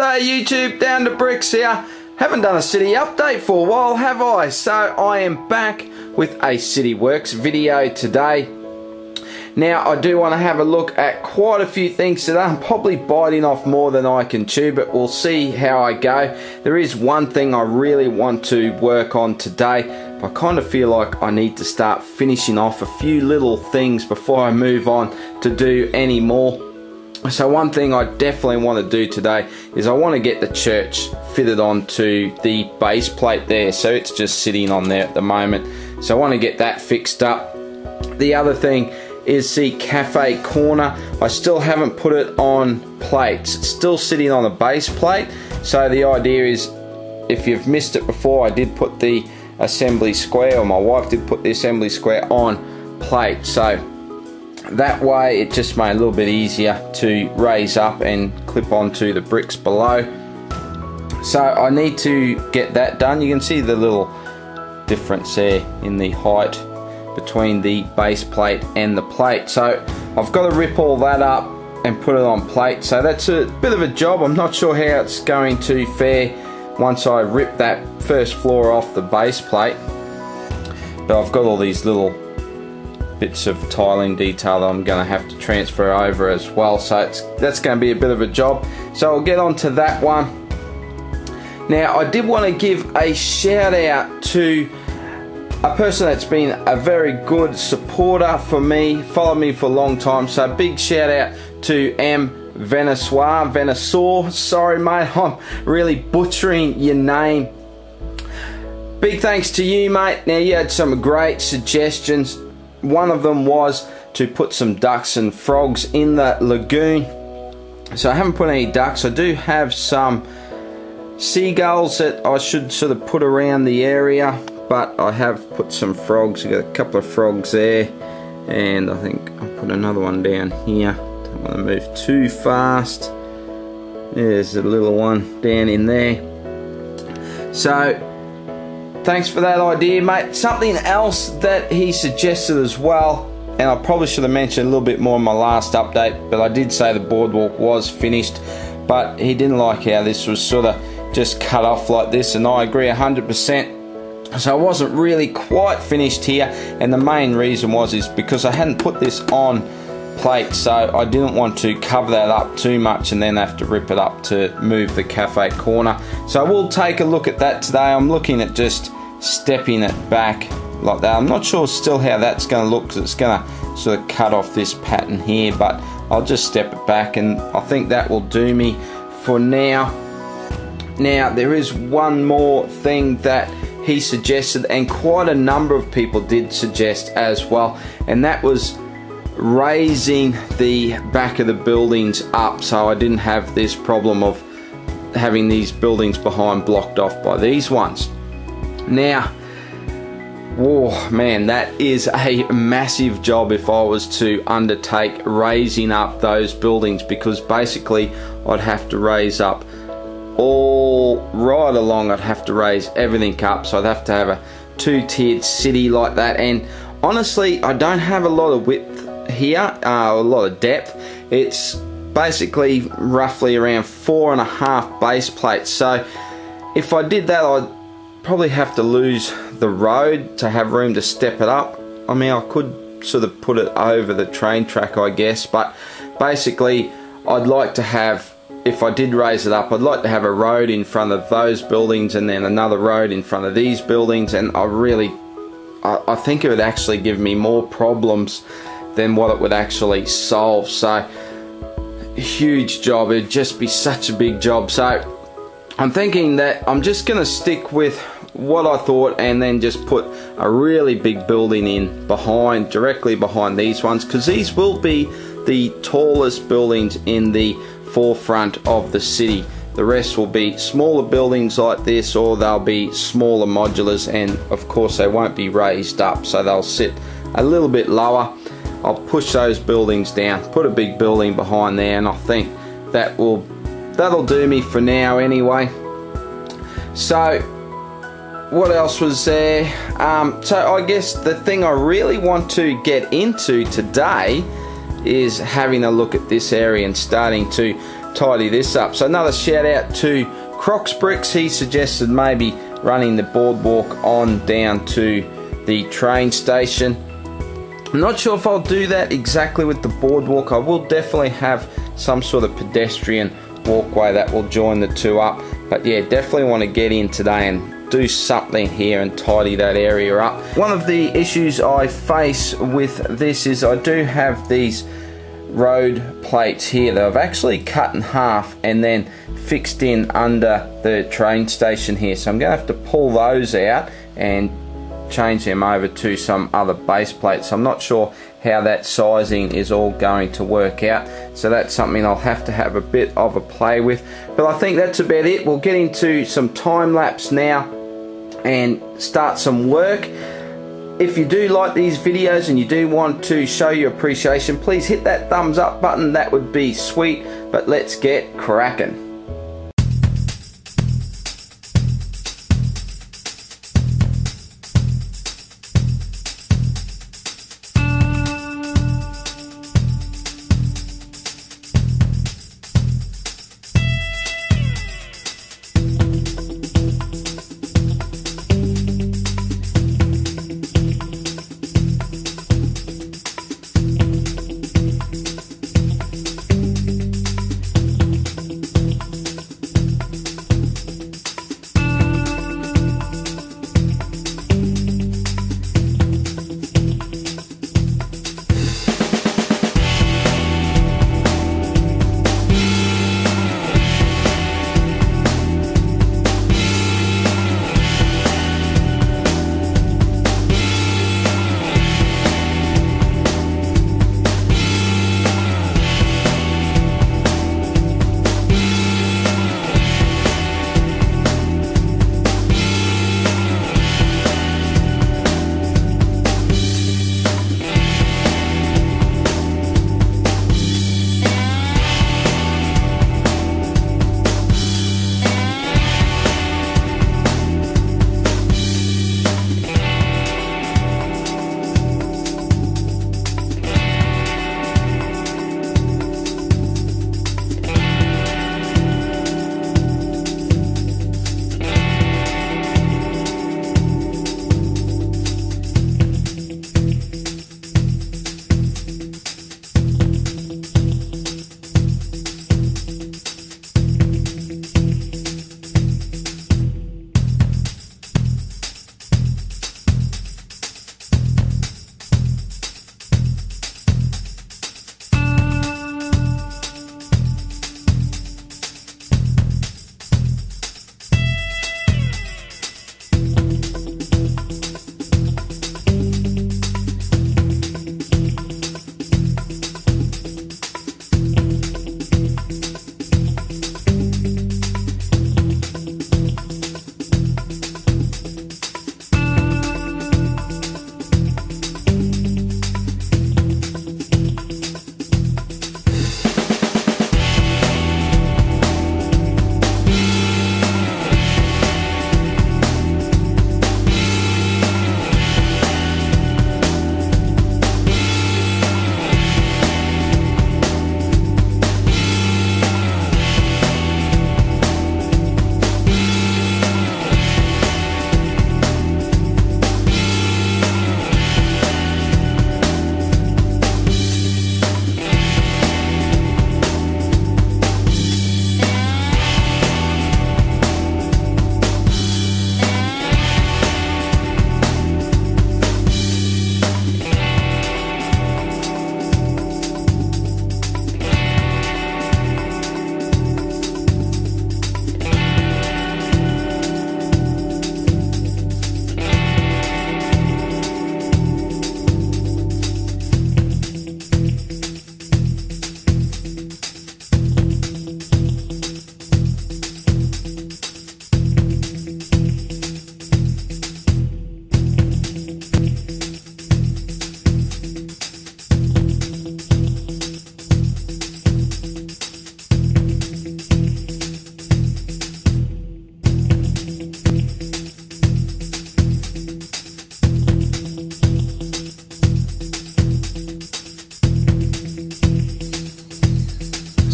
G'day YouTube, Down to Bricks here. Haven't done a city update for a while, have I? So I am back with a City Works video today. Now I do want to have a look at quite a few things today. I'm probably biting off more than I can chew, but we'll see how I go. There is one thing I really want to work on today. I kind of feel like I need to start finishing off a few little things before I move on to do any more. So one thing I definitely want to do today is I want to get the church fitted onto the base plate there. So it's just sitting on there at the moment. So I want to get that fixed up. The other thing is the cafe corner. I still haven't put it on plates. It's still sitting on a base plate. So the idea is, if you've missed it before, I did put the assembly square, or my wife did put the assembly square on plate. So that way it just made it a little bit easier to raise up and clip onto the bricks below. So I need to get that done. You can see the little difference there in the height between the base plate and the plate. So I've got to rip all that up and put it on plate. So that's a bit of a job. I'm not sure how it's going to fare once I rip that first floor off the base plate. But I've got all these little bits of tiling detail that I'm going to have to transfer over as well, so that's going to be a bit of a job. So I'll get on to that one. Now I did want to give a shout out to a person that's been a very good supporter for me, followed me for a long time. So big shout out to Venesaur. Sorry mate, I'm really butchering your name. Big thanks to you mate. Now you had some great suggestions. One of them was to put some ducks and frogs in the lagoon. So I haven't put any ducks. I do have some seagulls that I should sort of put around the area, but I have put some frogs. I've got a couple of frogs there, and I think I'll put another one down here. Don't want to move too fast. There's a little one down in there. So thanks for that idea mate. Something else that he suggested as well, and I probably should have mentioned a little bit more in my last update, but I did say the boardwalk was finished, but he didn't like how this was sort of just cut off like this, and I agree 100%. So I wasn't really quite finished here, and the main reason is because I hadn't put this on plate, so I didn't want to cover that up too much and then have to rip it up to move the cafe corner. So we'll take a look at that today. I'm looking at just stepping it back like that. I'm not sure still how that's going to look, because it's going to sort of cut off this pattern here, but I'll just step it back, and I think that will do me for now. Now there is one more thing that he suggested, and quite a number of people did suggest as well, and that was raising the back of the buildings up, so I didn't have this problem of having these buildings behind blocked off by these ones. Now, oh man, that is a massive job if I was to undertake raising up those buildings, because basically I'd have to raise up all right along. I'd have to raise everything up, so I'd have to have a two-tiered city like that, and honestly I don't have a lot of width here, a lot of depth. It's basically roughly around 4.5 base plates, so if I did that I'd probably have to lose the road to have room to step it up. I mean, I could sort of put it over the train track I guess, but basically I'd like to have, if I did raise it up, I'd like to have a road in front of those buildings and then another road in front of these buildings, and I think it would actually give me more problems than what it would actually solve. So huge job, it'd just be such a big job. So I'm thinking that I'm just gonna stick with what I thought, and then just put a really big building in behind, directly behind these ones, because these will be the tallest buildings in the forefront of the city. The rest will be smaller buildings like this, or they'll be smaller modulars, and of course they won't be raised up, so they'll sit a little bit lower. I'll push those buildings down, put a big building behind there, and I think that'll do me for now anyway. So what else was there? So I guess the thing I really want to get into today is having a look at this area and starting to tidy this up. So another shout out to Crocs Bricks. He suggested maybe running the Boardwalk on down to the train station. I'm not sure if I'll do that exactly with the Boardwalk. I will definitely have some sort of pedestrian walkway that will join the two up. But yeah, definitely want to get in today and do something here and tidy that area up. One of the issues I face with this is I do have these road plates here that I've actually cut in half and then fixed in under the train station here. So I'm going to have to pull those out and change them over to some other base plates. I'm not sure how that sizing is all going to work out, so that's something I'll have to have a bit of a play with. But I think that's about it. We'll get into some time lapse now and start some work. If you do like these videos and you do want to show your appreciation, please hit that thumbs up button. That would be sweet. But let's get cracking.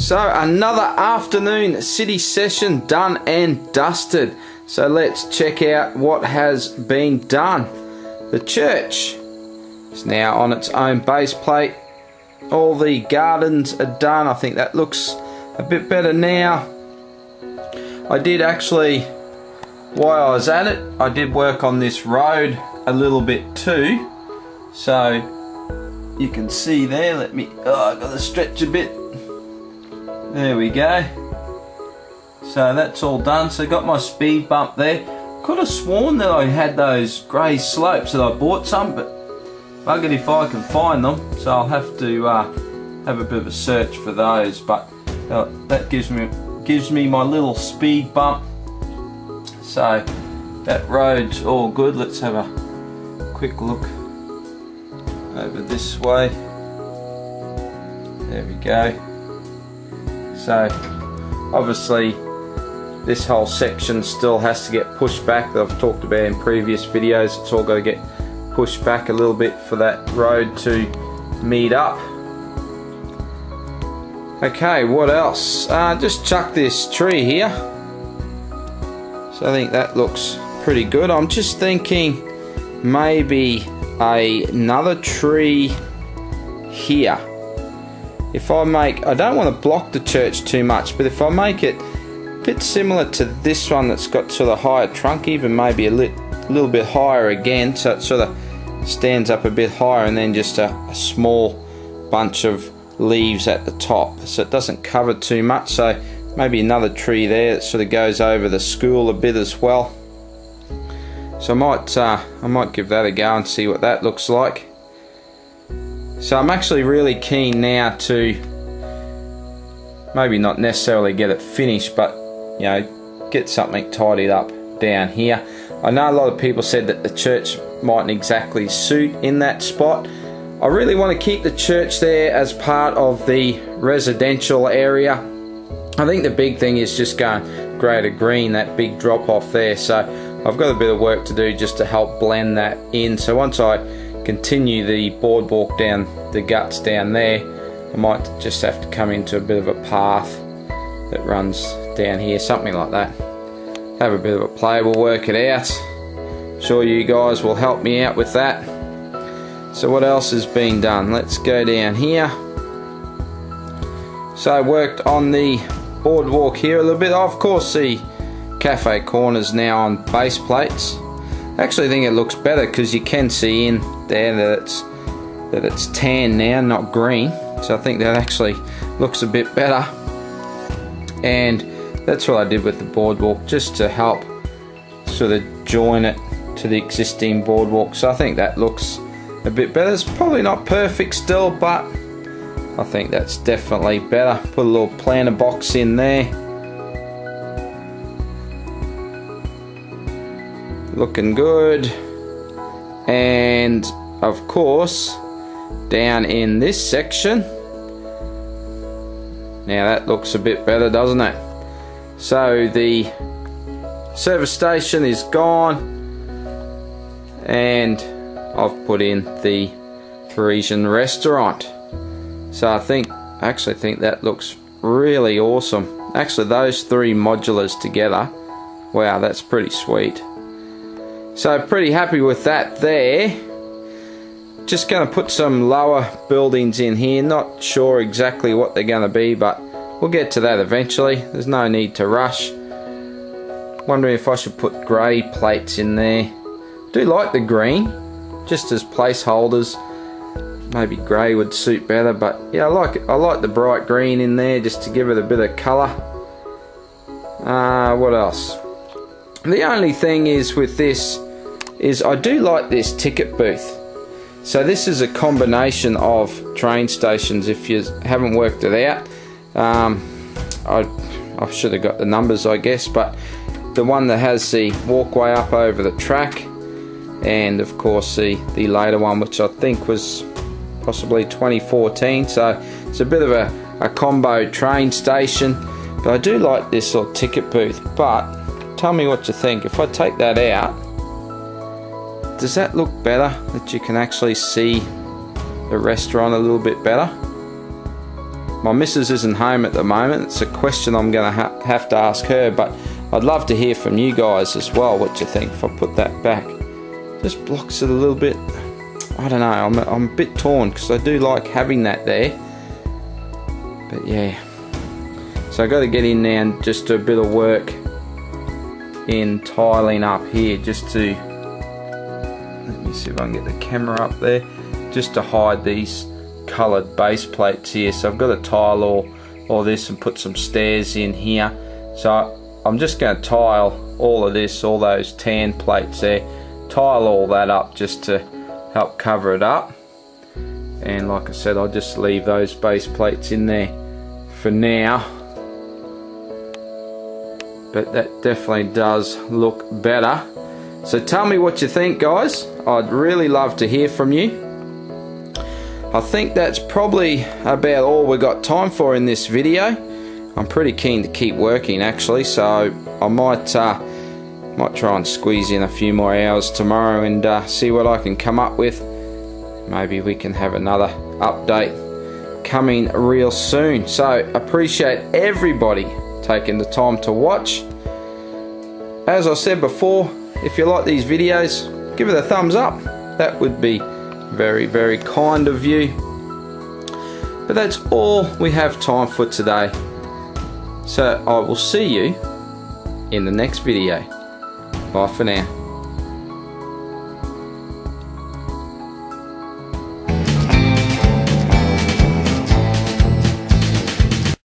So another afternoon city session done and dusted. So let's check out what has been done. The church is now on its own base plate. All the gardens are done. I think that looks a bit better now. I did actually, while I was at it, I did work on this road a little bit too. So you can see there, I've got to stretch a bit. There we go. So that's all done. So got my speed bump there. Could have sworn that I had those grey slopes that I bought some, but buggered if I can find them. So I'll have to have a bit of a search for those. But that gives me my little speed bump. So that road's all good. Let's have a quick look over this way. There we go. So obviously this whole section still has to get pushed back, that I've talked about in previous videos. It's all got to get pushed back a little bit for that road to meet up. Okay, what else? Just chuck this tree here. So I think that looks pretty good. I'm just thinking maybe another tree here. If I don't want to block the church too much, but if I make it a bit similar to this one that's got sort of higher trunk, even maybe a little bit higher again, so it sort of stands up a bit higher, and then just a small bunch of leaves at the top, so it doesn't cover too much. So maybe another tree there that sort of goes over the school a bit as well. So I might give that a go and see what that looks like. So I'm actually really keen now to maybe not necessarily get it finished, but you know, get something tidied up down here. I know a lot of people said that the church mightn't exactly suit in that spot. I really want to keep the church there as part of the residential area. I think the big thing is just going grey to green, that big drop off there. So I've got a bit of work to do just to help blend that in. So once I continue the boardwalk down the guts down there, I might just have to come into a bit of a path that runs down here, something like that. Have a bit of a play, we'll work it out. I'm sure you guys will help me out with that. So what else has been done? Let's go down here. So I worked on the boardwalk here a little bit. Of course the cafe corner's now on base plates. I actually think it looks better because you can see in there that it's tan now, not green. So I think that actually looks a bit better. And that's what I did with the boardwalk, just to help sort of join it to the existing boardwalk. So I think that looks a bit better. It's probably not perfect still, but I think that's definitely better. Put a little planter box in there. Looking good. And of course down in this section, now that looks a bit better, doesn't it? So the service station is gone, and I've put in the Parisian restaurant. So I actually think that looks really awesome. Actually, those three modulars together, wow, that's pretty sweet. So pretty happy with that there. Just going to put some lower buildings in here. Not sure exactly what they're going to be, but we'll get to that eventually. There's no need to rush. Wondering if I should put grey plates in there. Do like the green, just as placeholders. Maybe grey would suit better, but yeah, I like it. I like the bright green in there just to give it a bit of colour. What else? The only thing is with this is I do like this ticket booth. So this is a combination of train stations. If you haven't worked it out, I should have got the numbers, I guess, but the one that has the walkway up over the track, and of course the later one, which I think was possibly 2014. So it's a bit of a combo train station, but I do like this little ticket booth. But tell me what you think. If I take that out, does that look better, that you can actually see the restaurant a little bit better? My missus isn't home at the moment. It's a question I'm going to have to ask her, but I'd love to hear from you guys as well, what you think. If I put that back, just blocks it a little bit. I don't know, I'm a bit torn because I do like having that there. But yeah, so I got to get in there and just do a bit of work in tiling up here, just to, let me see if I can get the camera up there, just to hide these coloured base plates here. So I've got to tile all this and put some stairs in here. So I'm just going to tile all of this, all those tan plates there, tile all that up just to help cover it up. And like I said, I'll just leave those base plates in there for now. But that definitely does look better. So tell me what you think, guys. I'd really love to hear from you. I think that's probably about all we got time for in this video. I'm pretty keen to keep working actually, so I might try and squeeze in a few more hours tomorrow and see what I can come up with. Maybe we can have another update coming real soon. So appreciate everybody taking the time to watch. As I said before, if you like these videos, give it a thumbs up. That would be very, very kind of you. But that's all we have time for today. So I will see you in the next video. Bye for now.